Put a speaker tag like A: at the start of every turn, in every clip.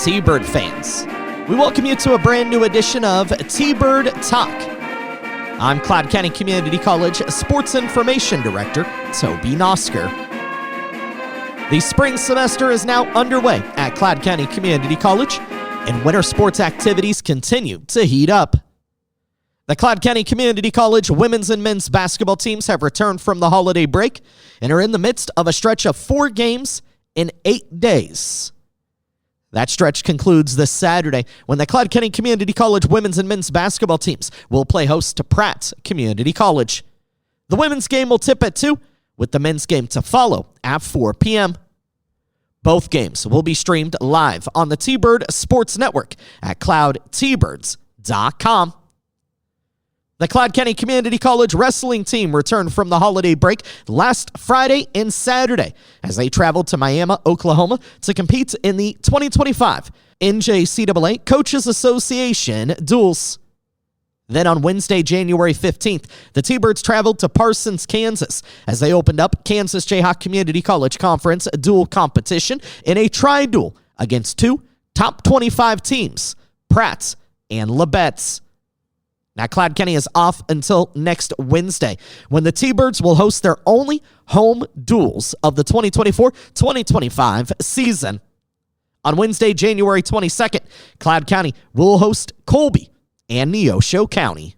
A: T-Bird fans. We welcome you to a brand new edition of T-Bird Talk. I'm Cloud County Community College Sports Information Director, Toby Nosker. The spring semester is now underway at Cloud County Community College, and winter sports activities continue to heat up. The Cloud County Community College women's and men's basketball teams have returned from the holiday break and are in the midst of a stretch of 4 games in 8 days. That stretch concludes this Saturday when the Cloud County Community College women's and men's basketball teams will play host to Pratt Community College. The women's game will tip at 2, with the men's game to follow at 4 p.m. Both games will be streamed live on the T-Bird Sports Network at cloudtbirds.com. The Cloud County Community College wrestling team returned from the holiday break last Friday and Saturday as they traveled to Miami, Oklahoma to compete in the 2025 NJCAA Coaches Association Duels. Then on Wednesday, January 15th, the T-Birds traveled to Parsons, Kansas as they opened up Kansas Jayhawk Community College Conference dual competition in a tri-duel against 2 top 25 teams, Pratt and Labette. Now, Cloud County is off until next Wednesday, when the T-Birds will host their only home duels of the 2024-2025 season. On Wednesday, January 22nd, Cloud County will host Colby and Neosho County.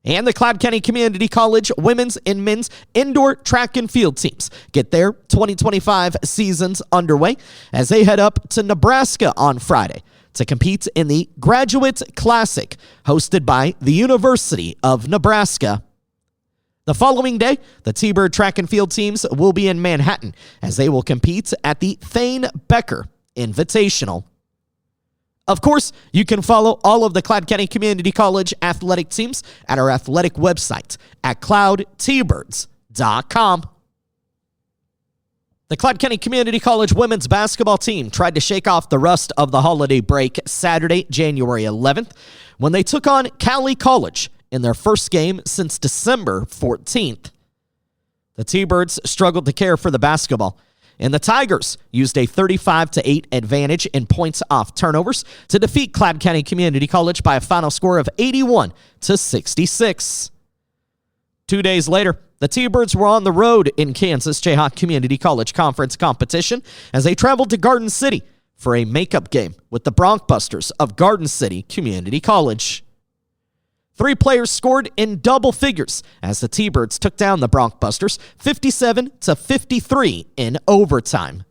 A: And the Cloud County Community College women's and men's indoor track and field teams get their 2025 seasons underway as they head up to Nebraska on Friday to compete in the Graduate Classic hosted by the University of Nebraska. The following day, the T-Bird track and field teams will be in Manhattan as they will compete at the Thane Becker Invitational. Of course, you can follow all of the Cloud County Community College athletic teams at our athletic website at cloudtbirds.com. The Cloud County Community College women's basketball team tried to shake off the rust of the holiday break Saturday, January 11th, when they took on Cali College in their first game since December 14th. The T-Birds struggled to care for the basketball, and the Tigers used a 35-8 advantage in points off turnovers to defeat Cloud County Community College by a final score of 81-66. 2 days later, the T-Birds were on the road in Kansas Jayhawk Community College Conference competition as they traveled to Garden City for a makeup game with the Broncbusters of Garden City Community College. 3 players scored in double figures as the T-Birds took down the Broncbusters 57-53 in overtime.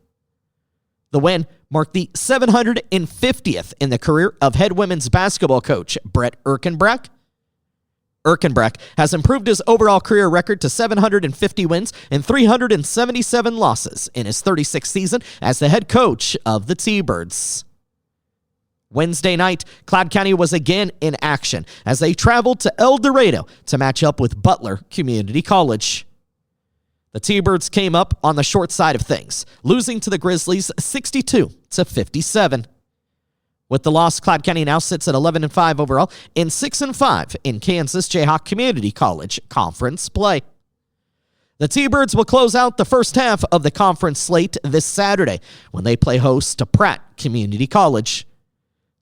A: The win marked the 750th in the career of head women's basketball coach Brett Erkenbrack. Erkenbrack has improved his overall career record to 750 wins and 377 losses in his 36th season as the head coach of the T-Birds. Wednesday night, Cloud County was again in action as they traveled to El Dorado to match up with Butler Community College. The T-Birds came up on the short side of things, losing to the Grizzlies 62-57. With the loss, Cloud County now sits at 11-5 overall and 6-5 in Kansas Jayhawk Community College conference play. The T-Birds will close out the first half of the conference slate this Saturday when they play host to Pratt Community College.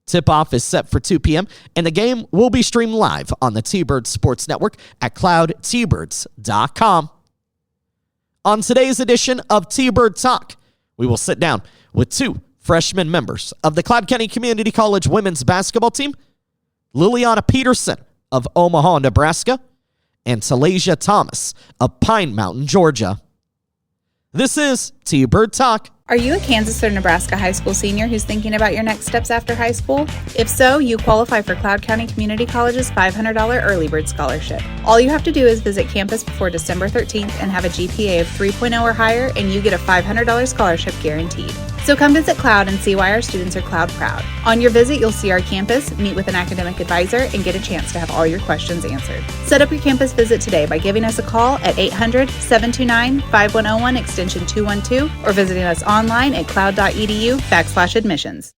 A: Tip-off is set for 2 p.m., and the game will be streamed live on the T-Bird Sports Network at cloudtbirds.com. On today's edition of T-Bird Talk, we will sit down with 2 freshman members of the Cloud County Community College women's basketball team, Lilliana Petersen of Omaha, Nebraska, and Talasia Thomas of Pine Mountain, Georgia. This is T-Bird Talk.
B: Are you a Kansas or Nebraska high school senior who's thinking about your next steps after high school? If so, you qualify for Cloud County Community College's $500 Early Bird Scholarship. All you have to do is visit campus before December 13th and have a GPA of 3.0 or higher, and you get a $500 scholarship guaranteed. So come visit Cloud and see why our students are Cloud proud. On your visit, you'll see our campus, meet with an academic advisor, and get a chance to have all your questions answered. Set up your campus visit today by giving us a call at 800-729-5101 extension 212 or visiting us online at cloud.edu/admissions.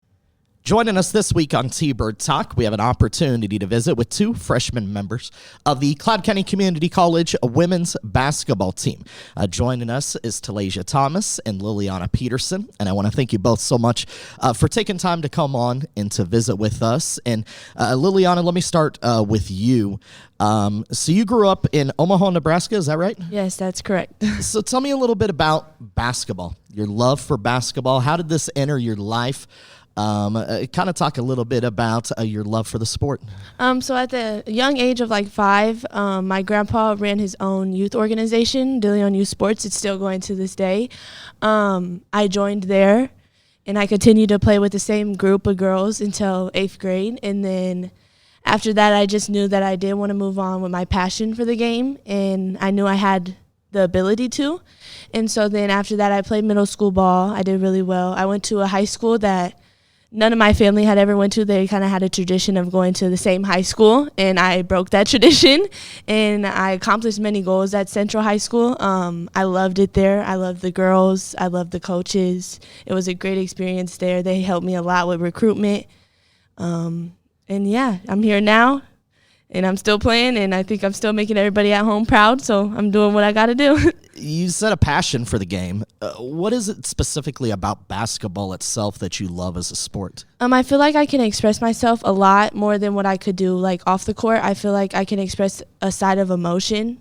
A: Joining us this week on T-Bird Talk, we have an opportunity to visit with two freshman members of the Cloud County Community College women's basketball team. Joining us is Talasia Thomas and Lilliana Petersen, and I want to thank you both so much for taking time to come on and to visit with us. And Lilliana, let me start with you. So you grew up in Omaha, Nebraska, is that right?
C: Yes, that's correct.
A: So tell me a little bit about basketball, your love for basketball. How did this enter your life? Kind of talk a little bit about your love for the sport.
C: So at the young age of like 5, my grandpa ran his own youth organization, De Leon Youth Sports. It's still going to this day. I joined there, and I continued to play with the same group of girls until 8th grade. And then after that, I just knew that I did want to move on with my passion for the game, and I knew I had the ability to. And so then after that, I played middle school ball. I did really well. I went to a high school that none of my family had ever went to. They kind of had a tradition of going to the same high school, and I broke that tradition, and I accomplished many goals at Central High School. I loved it there. I loved the girls. I loved the coaches. It was a great experience there. They helped me a lot with recruitment. And yeah, I'm here now, and I'm still playing, and I think I'm still making everybody at home proud, so I'm doing what I got to do.
A: You said a passion for the game. What is it specifically about basketball itself that you love as a sport?
C: I feel like I can express myself a lot more than what I could do like off the court. I feel like I can express a side of emotion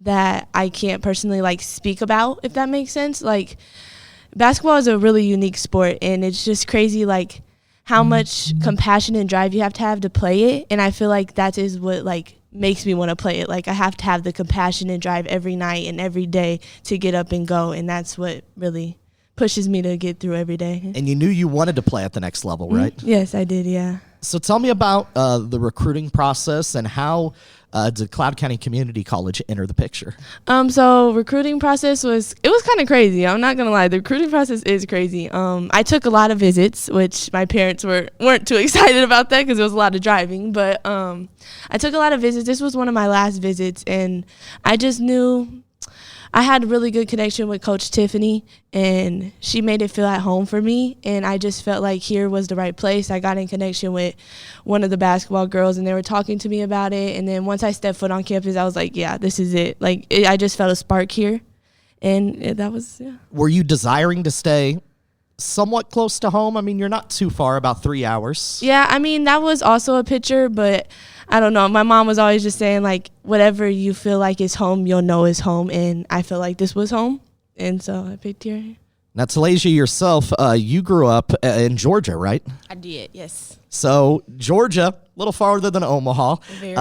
C: that I can't personally like speak about, if that makes sense. Like, basketball is a really unique sport, and it's just crazy like how much compassion and drive you have to play it. And I feel like that is what like makes me want to play it. Like, I have to have the compassion and drive every night and every day to get up and go, and that's what really pushes me to get through every day. And
A: you knew you wanted to play at the next level, right?
C: Yes, I did, yeah.
A: So tell me about the recruiting process and how did Cloud County Community College enter the picture?
C: So recruiting process was kind of crazy. I'm not gonna lie, the recruiting process is crazy. I took a lot of visits, which my parents weren't too excited about that because it was a lot of driving. But I took a lot of visits. This was one of my last visits, and I just knew I had a really good connection with Coach Tiffany, and she made it feel at home for me, and I just felt like here was the right place. I got in connection with one of the basketball girls, and they were talking to me about it, and then once I stepped foot on campus, I was like, yeah, this is it. Like, I just felt a spark here, and that was, yeah.
A: Were you desiring to stay somewhat close to home? I mean, you're not too far, about 3 hours.
C: Yeah, I mean, that was also a picture, but I don't know. My mom was always just saying, like, whatever you feel like is home, you'll know is home. And I feel like this was home. And so I picked here.
A: Now, Talasia, yourself, you grew up in Georgia, right?
D: I did, yes.
A: So Georgia, a little farther than Omaha.
D: Very.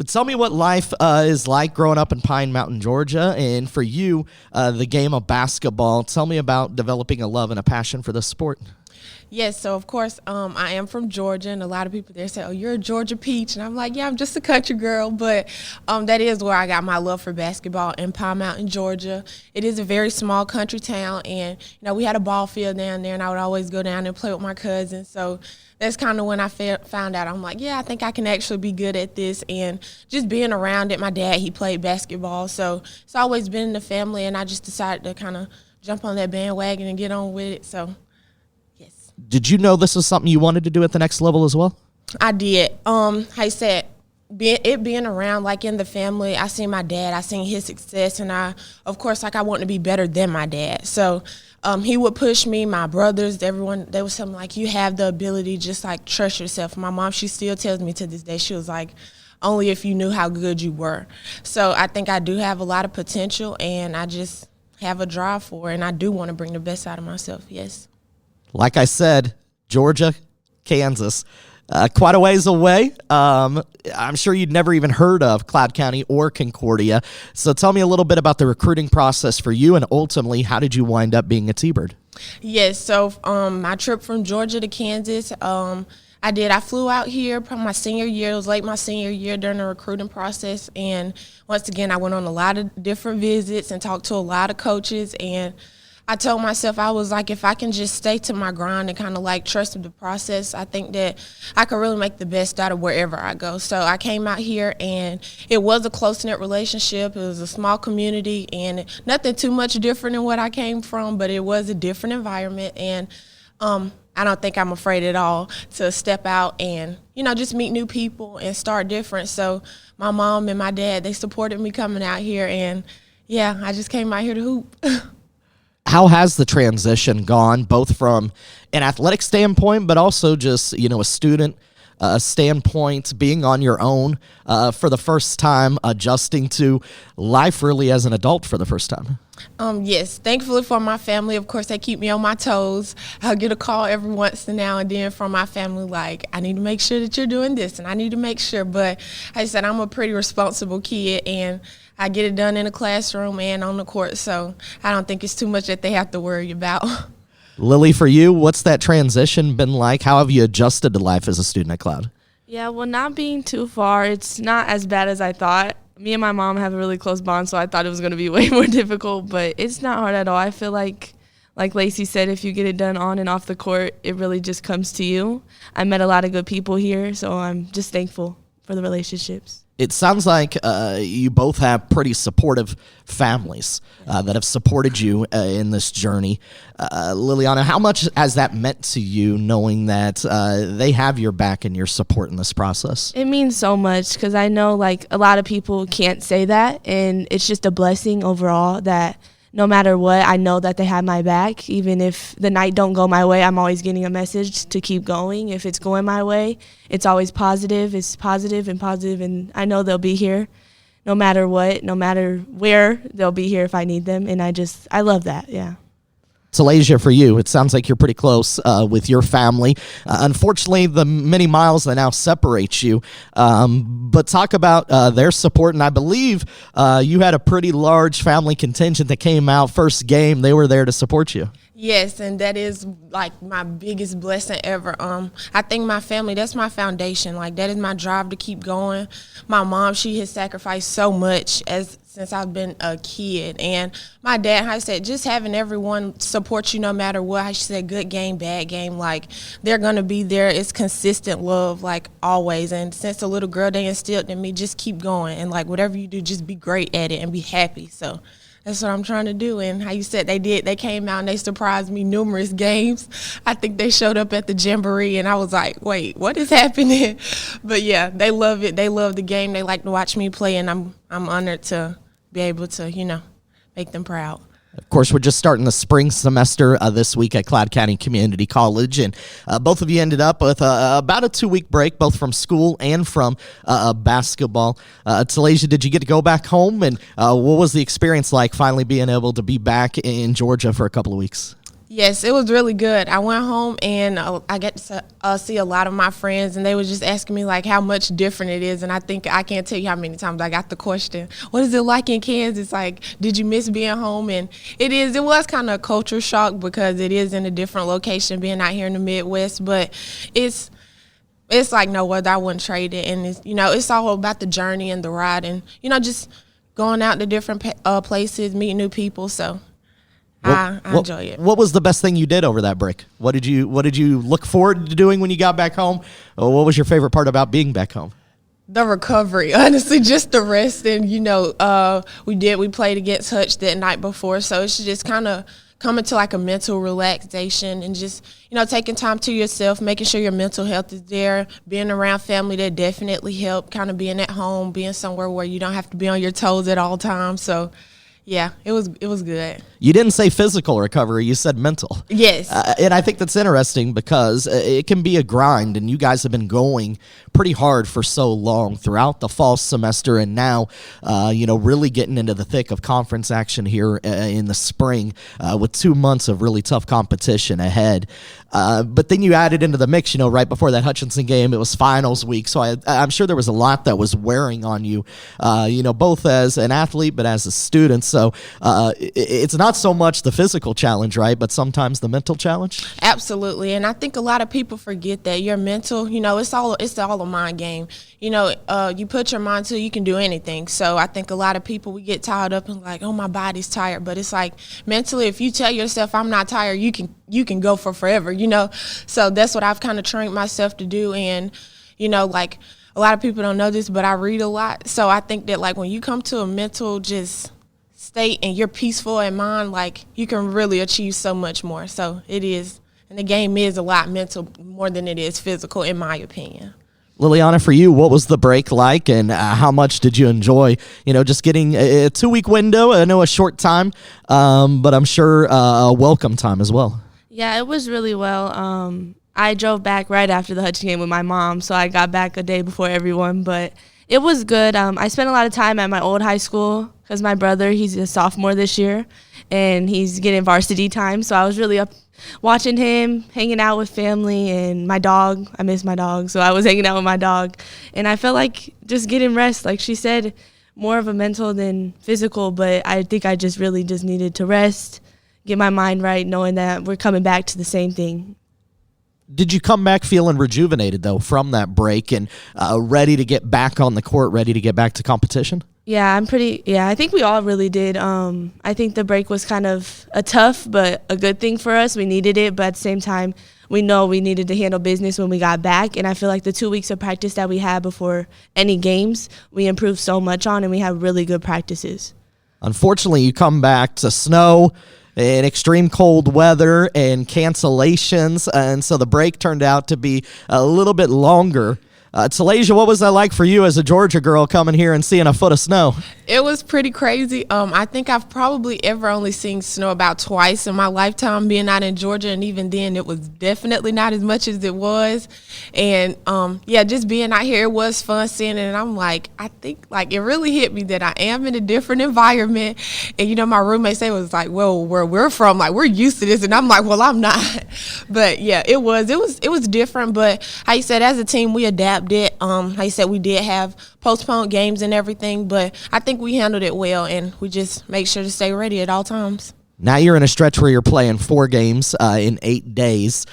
A: Tell me what life is like growing up in Pine Mountain, Georgia. And for you, the game of basketball, tell me about developing a love and a passion for the sport.
D: Yes, so of course, I am from Georgia, and a lot of people there say, oh, you're a Georgia peach. And I'm like, yeah, I'm just a country girl. But that is where I got my love for basketball, in Pine Mountain, Georgia. It is a very small country town, and, you know, we had a ball field down there, and I would always go down and play with my cousins. So that's kind of when I found out. I'm like, yeah, I think I can actually be good at this. And just being around it, my dad, he played basketball. So it's always been in the family, and I just decided to kind of jump on that bandwagon and get on with it. So
A: did you know this was something you wanted to do at the next level as well?
D: I did. I said, being around, like, in the family, I seen my dad, I seen his success, and I want to be better than my dad. So he would push me, my brothers, everyone. They was something like, you have the ability, just like trust yourself. My mom, she still tells me to this day, she was like, only if you knew how good you were. So I think I do have a lot of potential, and I just have a drive for it, and I do want to bring the best out of myself, yes.
A: Like I said, Georgia, Kansas, quite a ways away. I'm sure you'd never even heard of Cloud County or Concordia. So tell me a little bit about the recruiting process for you, and ultimately, how did you wind up being a T-Bird?
D: Yes, so my trip from Georgia to Kansas, I flew out here probably my senior year. It was late my senior year during the recruiting process. And once again, I went on a lot of different visits and talked to a lot of coaches, and I told myself, I was like, if I can just stay to my grind and kind of like trust the process, I think that I could really make the best out of wherever I go. So I came out here, and it was a close-knit relationship. It was a small community, and nothing too much different than what I came from, but it was a different environment. And I don't think I'm afraid at all to step out and, just meet new people and start different. So my mom and my dad, they supported me coming out here, and yeah, I just came out here to hoop.
A: How has the transition gone, both from an athletic standpoint, but also just, a student standpoint, being on your own for the first time, adjusting to life really as an adult for the first time?
D: Yes, thankfully for my family, of course, they keep me on my toes. I'll get a call every once and now and then from my family, like, I need to make sure that you're doing this, and I need to make sure. But like I said, I'm a pretty responsible kid, and I get it done in the classroom and on the court, so I don't think it's too much that they have to worry about.
A: Lily, for you, what's that transition been like? How have you adjusted to life as a student at Cloud?
C: Yeah, well, not being too far, it's not as bad as I thought. Me and my mom have a really close bond, so I thought it was going to be way more difficult, but it's not hard at all. I feel like Lacey said, if you get it done on and off the court, it really just comes to you. I met a lot of good people here, so I'm just thankful for the relationships.
A: It sounds like you both have pretty supportive families that have supported you in this journey. Lilliana, how much has that meant to you, knowing that they have your back and your support in this process?
C: It means so much, because I know a lot of people can't say that, and it's just a blessing overall that no matter what, I know that they have my back. Even if the night don't go my way, I'm always getting a message to keep going. If it's going my way, it's always positive. It's positive, and I know they'll be here no matter what, no matter where, they'll be here if I need them, and I love that, yeah.
A: Talasia, for you, it sounds like you're pretty close with your family. Unfortunately, the many miles that now separate you, but talk about their support, and I believe you had a pretty large family contingent that came out first game. They were there to support you.
D: Yes, and that is my biggest blessing ever. I think my family, that's my foundation. That is my drive to keep going. My mom, she has sacrificed so much since I've been a kid. And my dad, how I said, just having everyone support you no matter what. How she said, good game, bad game, they're going to be there. It's consistent love, always. And since a little girl, they instilled in me, just keep going. And whatever you do, just be great at it and be happy. So that's what I'm trying to do. And how you said they came out and they surprised me numerous games. I think they showed up at the Jamboree, and I was like, wait, what is happening? But yeah, they love it. They love the game. They like to watch me play, and I'm honored to be able to, make them proud.
A: Of course, we're just starting the spring semester this week at Cloud County Community College, and both of you ended up with about a 2-week break, both from school and from basketball. Talasia, did you get to go back home, and what was the experience like finally being able to be back in Georgia for a couple of weeks?
D: Yes, it was really good. I went home and I got to see a lot of my friends, and they were just asking me how much different it is. And I think I can't tell you how many times I got the question, what is it like in Kansas? Did you miss being home? And it was kind of a culture shock, because it is in a different location being out here in the Midwest, but it's like no other. I wouldn't trade it. And it's all about the journey and the ride, and just going out to different places, meeting new people. So I enjoy it.
A: What was the best thing you did over that break? What did you look forward to doing when you got back home? What was your favorite part about being back home?
D: The recovery, honestly, just the rest. And, we played against Hutch that night before. So it's just kind of coming to a mental relaxation and just, taking time to yourself, making sure your mental health is there, being around family that definitely helped, kind of being at home, being somewhere where you don't have to be on your toes at all times. So yeah, it was good.
A: You didn't say physical recovery, you said mental.
D: Yes.
A: And I think that's interesting, because it can be a grind, and you guys have been going pretty hard for so long throughout the fall semester, and now, really getting into the thick of conference action here in the spring with 2 months of really tough competition ahead. But then you added into the mix, right before that Hutchinson game, it was finals week, so I'm sure there was a lot that was wearing on you, both as an athlete but as a student. So it's not so much the physical challenge, right, but sometimes the mental challenge?
D: Absolutely, and I think a lot of people forget that your mental, it's all a mind game. You put your mind to it, you can do anything. So I think a lot of people, we get tired up and oh, my body's tired. But it's mentally, if you tell yourself I'm not tired, you can go for forever, So that's what I've kind of trained myself to do. And, a lot of people don't know this, but I read a lot. So I think that when you come to a mental just state and you're peaceful in mind, you can really achieve so much more. So it is And the game is a lot mental more than it is physical, in my opinion.
A: Lilliana, for you, what was the break like, and how much did you enjoy, just getting a 2-week window? I know a short time, but I'm sure a welcome time as well.
C: Yeah, it was really well. I drove back right after the Hutch game with my mom, so I got back a day before everyone, but it was good. I spent a lot of time at my old high school because my brother, he's a sophomore this year, and he's getting varsity time, so I was really up watching him, hanging out with family, and my dog. I miss my dog, so I was hanging out with my dog. And I felt like just getting rest, like she said, more of a mental than physical, but I think I just really just needed to rest, get my mind right, knowing that we're coming back to the same thing.
A: Did you come back feeling rejuvenated, though, from that break and ready to get back on the court, ready to get back to competition?
C: Yeah, I think we all really did. I think the break was kind of a tough but a good thing for us. We needed it, but at the same time, we know we needed to handle business when we got back. And I feel like the 2 weeks of practice that we had before any games, we improved so much on, and we had really good practices. Unfortunately,
A: you come back to snow and extreme cold weather and cancellations, and so the break turned out to be a little bit longer. Talasia, what was that like for you as a Georgia girl coming here and seeing a foot of snow?
D: It was pretty crazy. I think I've probably ever only seen snow about twice in my lifetime being out in Georgia, and even then it was definitely not as much as it was. And just being out here, it was fun seeing it, and I'm like, I think like it really hit me that I am in a different environment. And my roommate say was like, well, where we're from, like we're used to this, and I'm like, well, I'm not. But yeah, it was different. But how you said, as a team, we adapted. How you said, we did have postponed games and everything, but I think we handled it well, and we just make sure to stay ready at all times.
A: Now you're in a stretch where you're playing 4 games in 8 days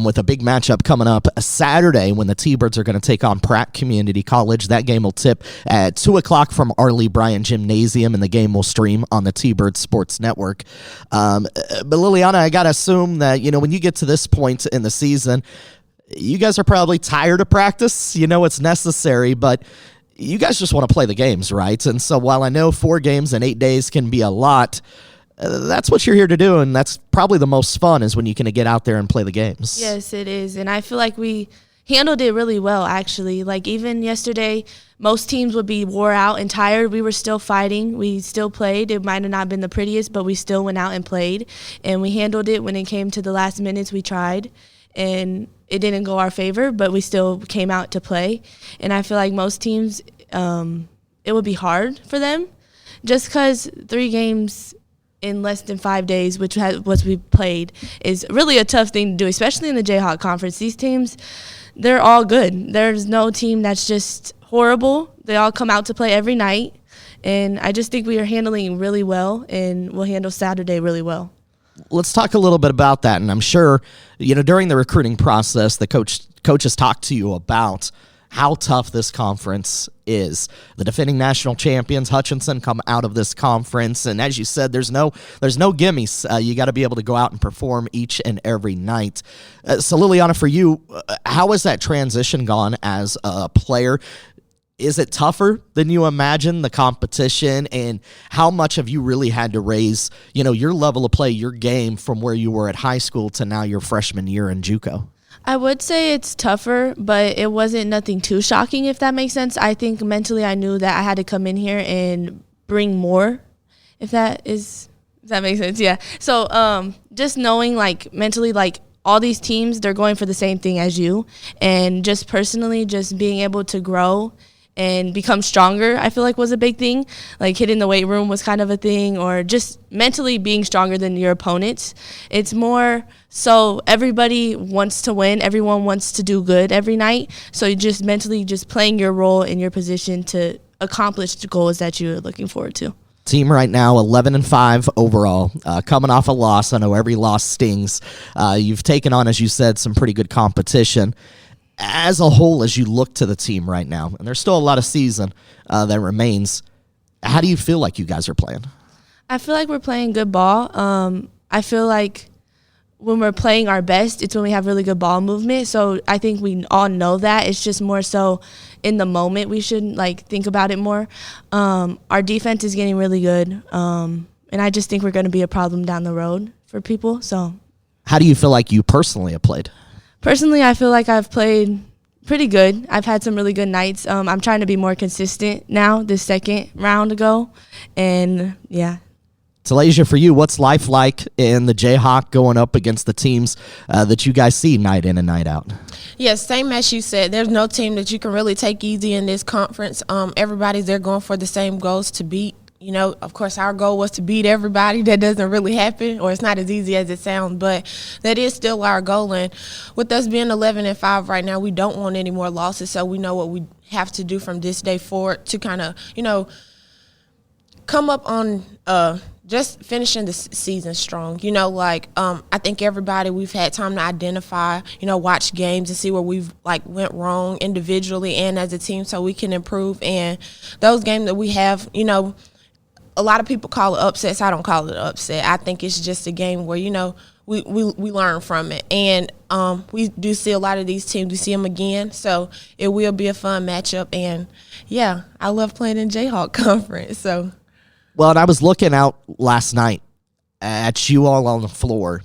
A: with a big matchup coming up Saturday when the T-Birds are going to take on Pratt Community College. That game will tip at 2 o'clock from Arlie Bryant Gymnasium, and the game will stream on the T-Birds Sports Network. But Lilliana, I got to assume that, when you get to this point in the season, you guys are probably tired of practice. It's necessary, but you guys just want to play the games, right? And so while I know 4 games in 8 days can be a lot, that's what you're here to do, and that's probably the most fun is when you can get out there and play the games.
C: Yes, it is, and I feel like we handled it really well, actually. Like even yesterday, most teams would be wore out and tired. We were still fighting. We still played. It might have not been the prettiest, but we still went out and played, and we handled it. When it came to the last minutes, we tried, and it didn't go our favor, but we still came out to play. And I feel like most teams, it would be hard for them just because 3 games in less than 5 days, which we played, is really a tough thing to do, especially in the Jayhawk Conference. These teams, they're all good. There's no team that's just horrible. They all come out to play every night. And I just think we are handling really well, and we'll handle Saturday really well.
A: Let's talk a little bit about that, and I'm sure, during the recruiting process, the coaches talked to you about how tough this conference is. The defending national champions, Hutchinson, come out of this conference, and as you said, there's no gimmies. You got to be able to go out and perform each and every night. So, Lilliana, for you, how has that transition gone as a player? Is it tougher than you imagine, the competition, and how much have you really had to raise, your level of play, your game from where you were at high school to now your freshman year in JUCO?
C: I would say it's tougher, but it wasn't nothing too shocking, if that makes sense. I think mentally I knew that I had to come in here and bring more, if that makes sense, yeah. So just knowing, like, mentally, like, all these teams, they're going for the same thing as you, and just personally just being able to grow and become stronger, I feel like was a big thing. Like hitting the weight room was kind of a thing, or just mentally being stronger than your opponents. It's more so everybody wants to win. Everyone wants to do good every night. So you just mentally just playing your role in your position to accomplish the goals that you're looking forward to.
A: Team right now 11-5 overall, coming off a loss. I know every loss stings. You've taken on, as you said, some pretty good competition. As a whole, as you look to the team right now, and there's still a lot of season that remains, how do you feel like you guys are playing?
C: I feel like we're playing good ball. I feel like when we're playing our best, it's when we have really good ball movement. So I think we all know that. It's just more so in the moment we should think about it more. Our defense is getting really good, and I just think we're going to be a problem down the road for people. So
A: How do you feel like you personally have played?
C: Personally, I feel like I've played pretty good. I've had some really good nights. I'm trying to be more consistent now, this second round ago. And, yeah.
A: Talasia, for you, what's life like in the Jayhawk going up against the teams that you guys see night in and night out?
D: Yes, same as you said. There's no team that you can really take easy in this conference. Everybody's there going for the same goals to beat. You know, of course, our goal was to beat everybody. That doesn't really happen, or it's not as easy as it sounds, but that is still our goal. And with us being 11-5 right now, we don't want any more losses, so we know what we have to do from this day forward to kind of, you know, come up on just finishing the season strong. You know, like I think everybody, we've had time to identify, you know, watch games and see where we've like went wrong individually and as a team so we can improve. And those games that we have, you know, a lot of people call it upsets. I don't call it an upset. I think it's just a game where, you know, we learn from it. And we do see a lot of these teams. We see them again. So it will be a fun matchup. And, yeah, I love playing in Jayhawk Conference. So.
A: Well, and I was looking out last night at you all on the floor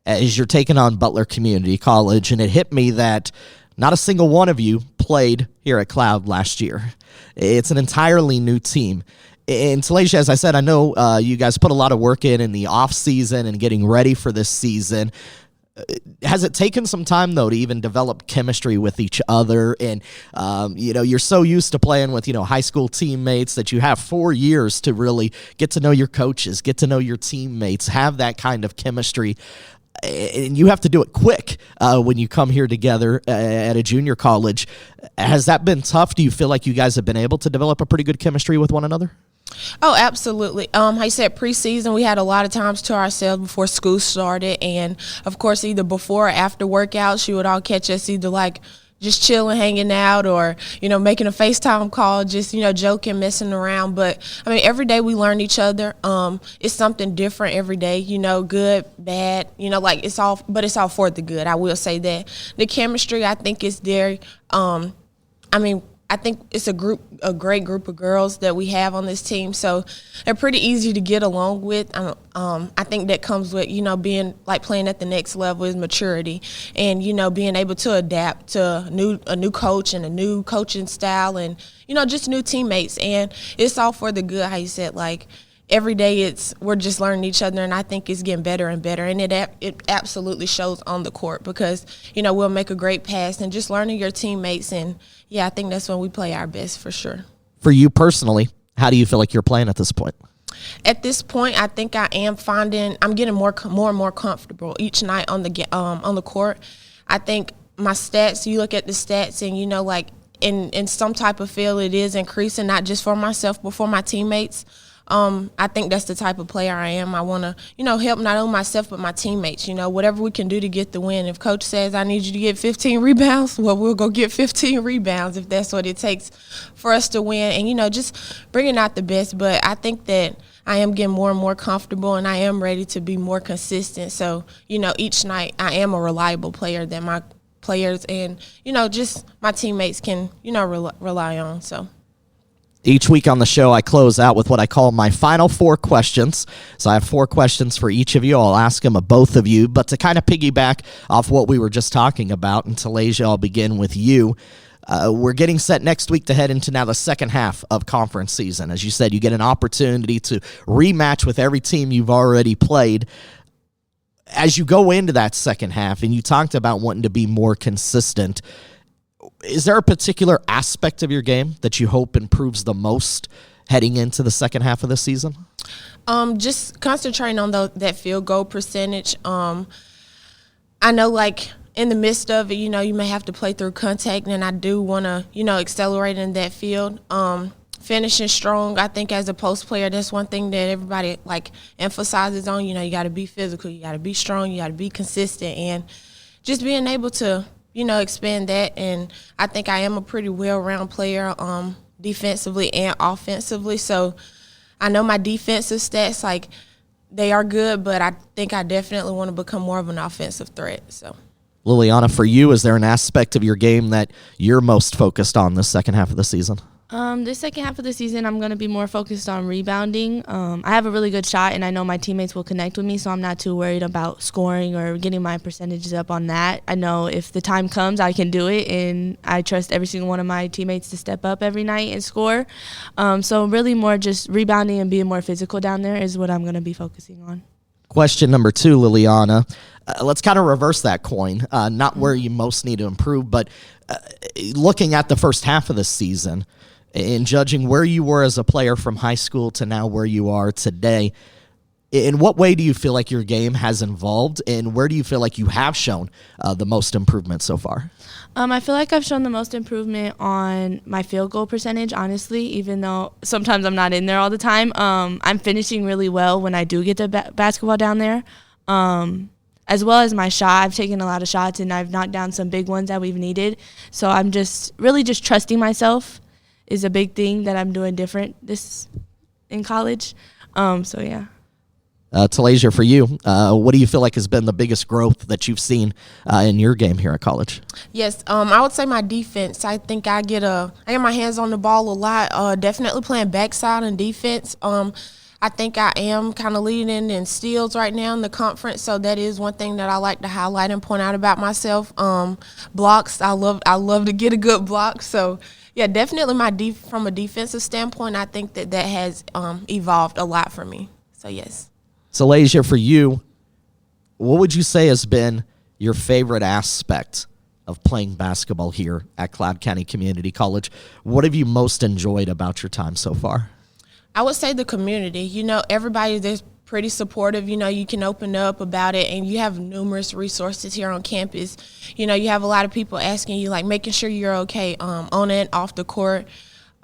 A: as you're taking on Butler Community College, and it hit me that not a single one of you played here at Cloud last year. It's an entirely new team. And Talasia, as I said, I know you guys put a lot of work in the off season and getting ready for this season. Has it taken some time, though, to even develop chemistry with each other? And, you know, you're so used to playing with, you know, high school teammates that you have 4 years to really get to know your coaches, get to know your teammates, have that kind of chemistry. And you have to do it quick when you come here together at a junior college. Has that been tough? Do you feel like you guys have been able to develop a pretty good chemistry with one another?
D: Oh, absolutely. I said preseason, we had a lot of times to ourselves before school started. And, of course, either before or after workouts, you would all catch us either, like, just chilling, hanging out, or, you know, making a FaceTime call, just, you know, joking, messing around. But, I mean, every day we learn each other. It's something different every day, you know, good, bad, you know, like it's all for the good. I will say that. The chemistry, I think, is there. I think it's a great group of girls that we have on this team, so they're pretty easy to get along with. I think that comes with, you know, being like playing at the next level is maturity, and, you know, being able to adapt to a new coach and a new coaching style, and, you know, just new teammates. And it's all for the good. How you said, like, every day we're just learning each other, and I think it's getting better and better. And it absolutely shows on the court because, you know, we'll make a great pass and just learning your teammates. And, yeah, I think that's when we play our best for sure. For
A: you personally, how do you feel like you're playing at this point?
D: At this point, I think I'm getting more and more comfortable each night on the court. I think my stats, you look at the stats and, you know, like in some type of field it is increasing, not just for myself but for my teammates. I think that's the type of player I am. I want to, you know, help not only myself but my teammates. You know, whatever we can do to get the win. If coach says I need you to get 15 rebounds, well, we'll go get 15 rebounds if that's what it takes for us to win. And, you know, just bringing out the best. But I think that I am getting more and more comfortable, and I am ready to be more consistent. So, you know, each night I am a reliable player that my players and, you know, just my teammates can, you know, rely on. So.
A: Each week on the show, I close out with what I call my final 4 questions. So I have 4 questions for each of you. I'll ask them of both of you. But to kind of piggyback off what we were just talking about, and Talasia, I'll begin with you. We're getting set next week to head into now the second half of conference season. As you said, you get an opportunity to rematch with every team you've already played. As you go into that second half, and you talked about wanting to be more consistent, is there a particular aspect of your game that you hope improves the most heading into the second half of the season?
D: Just concentrating on that field goal percentage. I know, like, in the midst of it, you know, you may have to play through contact, and I do want to, you know, accelerate in that field. Finishing strong, I think as a post player, that's one thing that everybody, like, emphasizes on. You know, you got to be physical, you got to be strong, you got to be consistent, and just being able to, you know, expand that. And I think I am a pretty well-rounded player defensively and offensively. So I know my defensive stats, like, they are good, but I think I definitely want to become more of an offensive threat. So,
A: Lilliana, for you, is there an aspect of your game that you're most focused on this second half of the season?
C: This second half of the season, I'm going to be more focused on rebounding. I have a really good shot, and I know my teammates will connect with me, so I'm not too worried about scoring or getting my percentages up on that. I know if the time comes, I can do it, and I trust every single one of my teammates to step up every night and score. So really more just rebounding and being more physical down there is what I'm going to be focusing on.
A: Question number 2, Lilliana. Let's kind of reverse that coin. Not where you most need to improve, but looking at the first half of the season, in judging where you were as a player from high school to now where you are today, in what way do you feel like your game has evolved, and where do you feel like you have shown the most improvement so far?
C: I feel like I've shown the most improvement on my field goal percentage, honestly, even though sometimes I'm not in there all the time. I'm finishing really well when I do get the basketball down there, as well as my shot. I've taken a lot of shots, and I've knocked down some big ones that we've needed. So I'm just really just trusting myself is a big thing that I'm doing different this in college. So yeah.
A: Talasia, for you, what do you feel like has been the biggest growth that you've seen in your game here at college?
D: Yes, I would say my defense. I think I get my hands on the ball a lot. Definitely playing backside and defense. I think I am kind of leading in steals right now in the conference, so that is one thing that I like to highlight and point out about myself. Blocks, I love to get a good block. So yeah, definitely from a defensive standpoint, I think that has evolved a lot for me. So yes.
A: Talasia, for you, what would you say has been your favorite aspect of playing basketball here at Cloud County Community College? What have you most enjoyed about your time so far?
D: I would say the community. You know, everybody there's pretty supportive. You know, you can open up about it, and you have numerous resources here on campus. You know, you have a lot of people asking you, like, making sure you're okay on and off the court.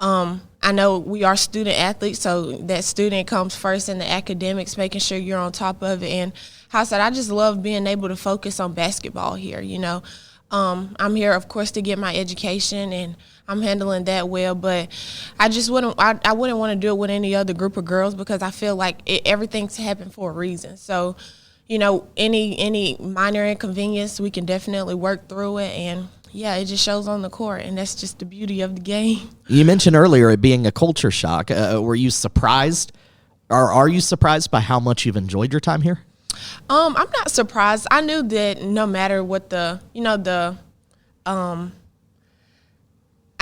D: I know we are student athletes, so that student comes first in the academics, making sure you're on top of it. And how I said, I just love being able to focus on basketball here, you know. I'm here, of course, to get my education, and I'm handling that well. But I wouldn't want to do it with any other group of girls, because I feel like everything's happened for a reason. So, you know, any minor inconvenience, we can definitely work through it. And yeah, it just shows on the court, and that's just the beauty of the game.
A: You mentioned earlier it being a culture shock. Were you surprised, or are you surprised by how much you've enjoyed your time here?
D: I'm not surprised. I knew that no matter what I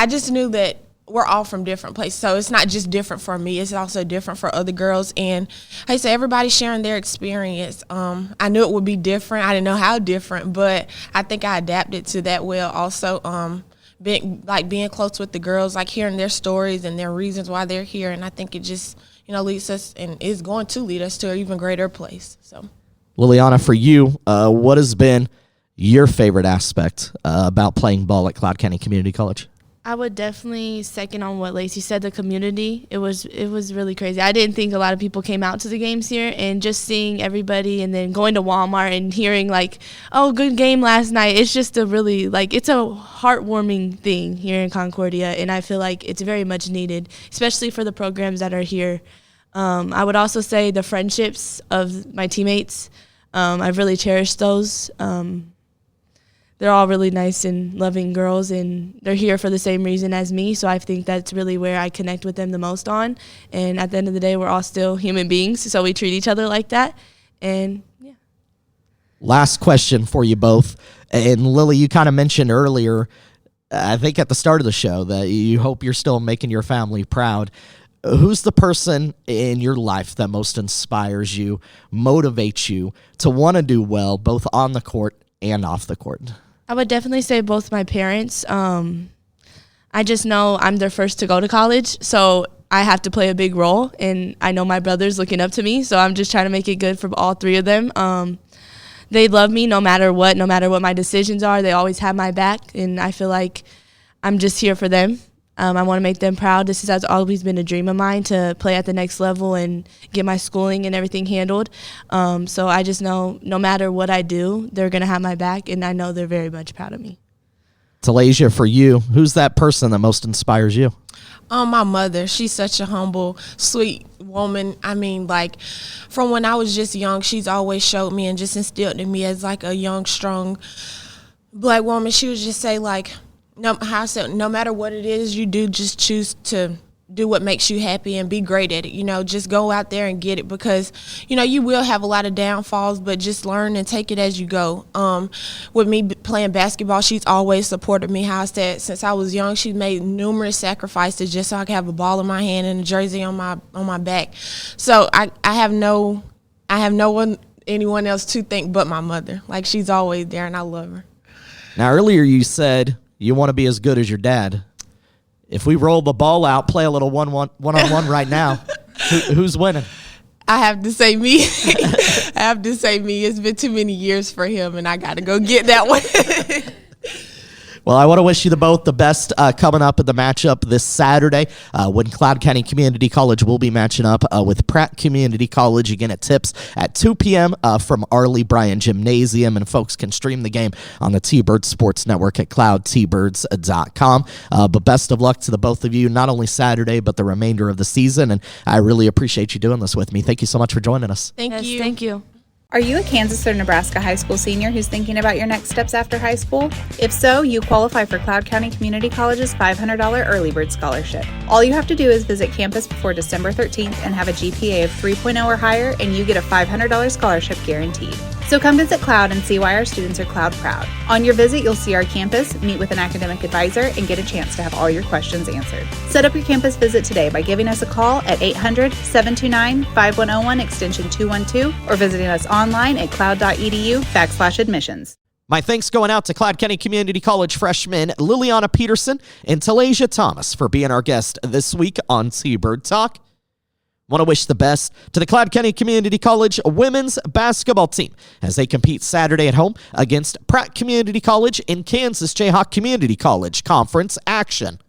D: just knew that we're all from different places. So it's not just different for me, it's also different for other girls. And like I say, everybody's sharing their experience. I knew it would be different. I didn't know how different, but I think I adapted to that well also. Being close with the girls, like hearing their stories and their reasons why they're here. And I think it just, you know, leads us and is going to lead us to an even greater place. So,
A: Lilliana, for you, what has been your favorite aspect about playing ball at Cloud County Community College?
C: I would definitely second on what Lacey said, the community. It was really crazy. I didn't think a lot of people came out to the games here, and just seeing everybody and then going to Walmart and hearing like, oh, good game last night. It's just it's a heartwarming thing here in Concordia, and I feel like it's very much needed, especially for the programs that are here. I would also say the friendships of my teammates. I've really cherished those. They're all really nice and loving girls, and they're here for the same reason as me, so I think that's really where I connect with them the most on. And at the end of the day, we're all still human beings, so we treat each other like that. And yeah.
A: Last question for you both. And Lily, you kind of mentioned earlier, I think at the start of the show, that you hope you're still making your family proud. Who's the person in your life that most inspires you, motivates you to want to do well, both on the court and off the court?
C: I would definitely say both my parents. I just know I'm their first to go to college, so I have to play a big role, and I know my brother's looking up to me, so I'm just trying to make it good for all three of them. They love me no matter what my decisions are. They always have my back, and I feel like I'm just here for them. I want to make them proud. This has always been a dream of mine, to play at the next level and get my schooling and everything handled. So I just know no matter what I do, they're going to have my back, and I know they're very much proud of me.
A: Talasia, for you, who's that person that most inspires you?
D: My mother. She's such a humble, sweet woman. I mean, like, from when I was just young, she's always showed me and just instilled in me as, like, a young, strong Black woman. She would just say, like, no matter what it is you do, just choose to do what makes you happy and be great at it. Just go out there and get it, because you will have a lot of downfalls, but just learn and take it as you go. With me playing basketball, she's always supported me. How I said, since I was young, she's made numerous sacrifices just so I can have a ball in my hand and a jersey on my back. So I have anyone else to thank but my mother. Like, she's always there, and I love her.
A: Now, earlier you said you want to be as good as your dad. If we roll the ball out, play a little one-on-one right now, who's winning?
D: I have to say me. It's been too many years for him, and I got to go get that one.
A: Well, I want to wish you both the best coming up in the matchup this Saturday when Cloud County Community College will be matching up with Pratt Community College again at Tips at 2 p.m. From Arley Bryan Gymnasium. And folks can stream the game on the T-Bird Sports Network at cloudtbirds.com. But best of luck to the both of you, not only Saturday, but the remainder of the season. And I really appreciate you doing this with me. Thank you so much for joining us.
D: Thank you.
C: Thank you.
B: Are you a Kansas or Nebraska high school senior who's thinking about your next steps after high school? If so, you qualify for Cloud County Community College's $500 Early Bird Scholarship. All you have to do is visit campus before December 13th and have a GPA of 3.0 or higher, and you get a $500 scholarship guaranteed. So come visit Cloud and see why our students are Cloud proud. On your visit, you'll see our campus, meet with an academic advisor, and get a chance to have all your questions answered. Set up your campus visit today by giving us a call at 800-729-5101 extension 212 or visiting us online at cloud.edu/admissions.
A: My thanks going out to Cloud County Community College freshman Lilliana Petersen and Talasia Thomas for being our guest this week on T-Bird Talk. Want to wish the best to the Cloud County Community College women's basketball team as they compete Saturday at home against Pratt Community College in Kansas Jayhawk Community College Conference action.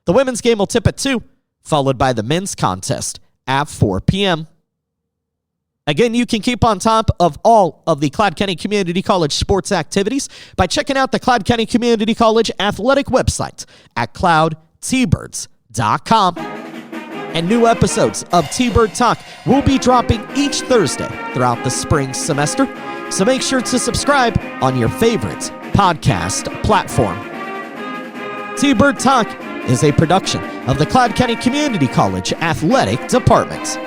A: The women's game will tip at 2, followed by the men's contest at 4 p.m. Again, you can keep on top of all of the Cloud County Community College sports activities by checking out the Cloud County Community College athletic website at cloudtbirds.com. And new episodes of T-Bird Talk will be dropping each Thursday throughout the spring semester. So make sure to subscribe on your favorite podcast platform. T-Bird Talk is a production of the Cloud County Community College Athletic Department.